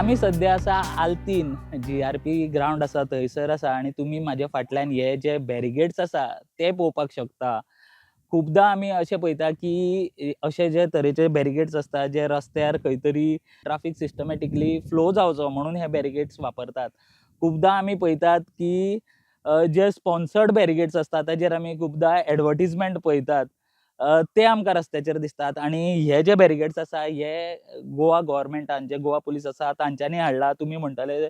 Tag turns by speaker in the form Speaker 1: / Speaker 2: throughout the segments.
Speaker 1: आम्ही सध्या असा आल्तीन GRP ग्राउंड असा थंयसर आसा आणि तुम्ही माझ्या फाटल्यान हे जे बॅरिगेड्स आसा ते पळोवपाक शकता. खूपदा आम्ही अशें पळयता की अशे जे तरेचे बॅरिगेड्स असता जे रस्त्यार खंय तरी ट्रॅफिक सिस्टमॅटिकली फ्लो जावचो म्हणून हे बॅरिगेड्स वापरतात. खूपदा आमी पळयतात की जे स्पॉन्सर्ड बॅरिगेड्स असता ताजेर आमी खूपदा एडवर्टायजमेंट पळयतात. ते आमकां रस्त्याचेर दिसतात आणि हे जे बॅरिगेड्स आसा हे गोवा गव्हर्नमेंटान जे गोवा पुलीस आसा तांच्यांनी हाडला. तुमी म्हणटले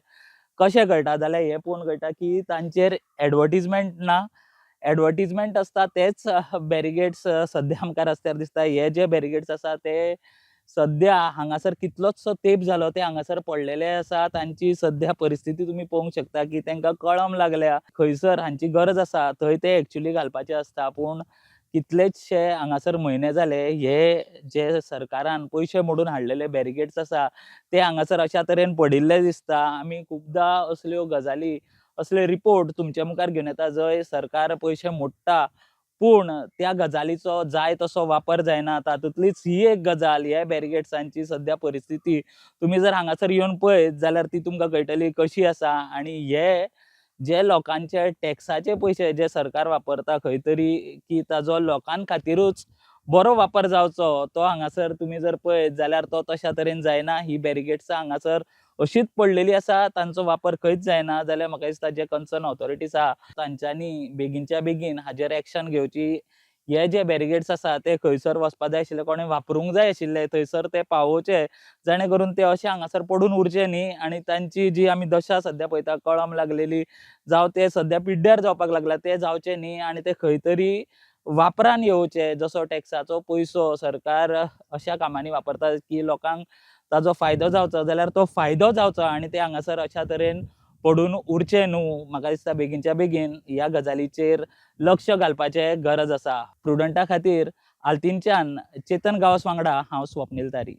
Speaker 1: कशें कळटा जाल्यार हे पळोवन कळटा की तांचेर एडवर्टायजमेंट ना. एडवर्टायजमेंट असता तेच बॅरिगेड्स सद्या आमकां रस्त्यार दिसता. हे जे बॅरिगेड्स आसा ते सद्या हांगासर कितलोचसो तेंप जालो ते हांगासर पडलेले आसा. तांची सद्या परिस्थिती तुमी पळोवंक शकता की तांकां कळम लागल्या. खंयसर हांची गरज आसा थंय ते एक्चुअली घालपाचे असता. पूण कितलेचशे हांगासर म्हयने जाले हे जे सरकारान पयशे मोडून हाडलेले बॅरिगेड्स आसा ते हांगासर अशा तरेन पडिल्ले दिसता. आमी खूबदा असल्यो गजाली, असले रिपोर्ट तुमचे मुखार घेवन येता जंय सरकार पयशे मोडटा पूण त्या गजालीचो जाय तसो वापर जायना. तातूंतलीच ही एक गजाल ह्या बॅरिगेड्सांची सद्या परिस्थिती तुमी जर हांगासर येवन पळयत जाल्यार ती तुमकां कळटली कशी आसा. आणि हे जे लोकांचे टॅक्साचे पयशे जे सरकार वापरता खंय तरी की ताजो लोकां खातीरूच बरो वापर जावचो तो हांगासर तुमी जर पळयत जाल्यार तो तशा तरेन जायना. ही बॅरिगेड्सां हांगासर अशीच पडलेली आसा. तांचो वापर खंयच जायना. जाल्यार म्हाका दिसता जे कन्सर्न ऑथॉरिटीज आहा तांच्यांनी बेगीनच्या बेगीन हाजेर एक्शन घेवची. हे जे बॅरिगेड्स आसा ते खंयसर वचपा जाय आशिल्ले, कोणें वापरूंक जाय आशिल्ले थंयसर ते पावोवचे जेणे करून ते अशे हांगासर पडून उरचे न्ही. आणि तांची जी आमी दशा सद्या पळयता कळम लागलेली जावं ते सद्या पिड्ड्यार जावपाक लागला ते जावचे न्ही. आणि ते खंय तरी वापरान येवचे. जसो टॅक्साचो पयसो सरकार अशा कामांनी वापरता की लोकांक ताजो फायदो जावचो जाल्यार तो फायदो जावचो आणि ते हांगासर अशा तरेन पडून उरचे न्हू. म्हाका दिसता बेगीनच्या बेगीन ह्या गजालीचेर लक्ष घालपाचे गरज आसा. प्रुडंटा खातीर आल्तीनच्यान चेतन गांवस वांगडा हांव स्वप्नील तारी.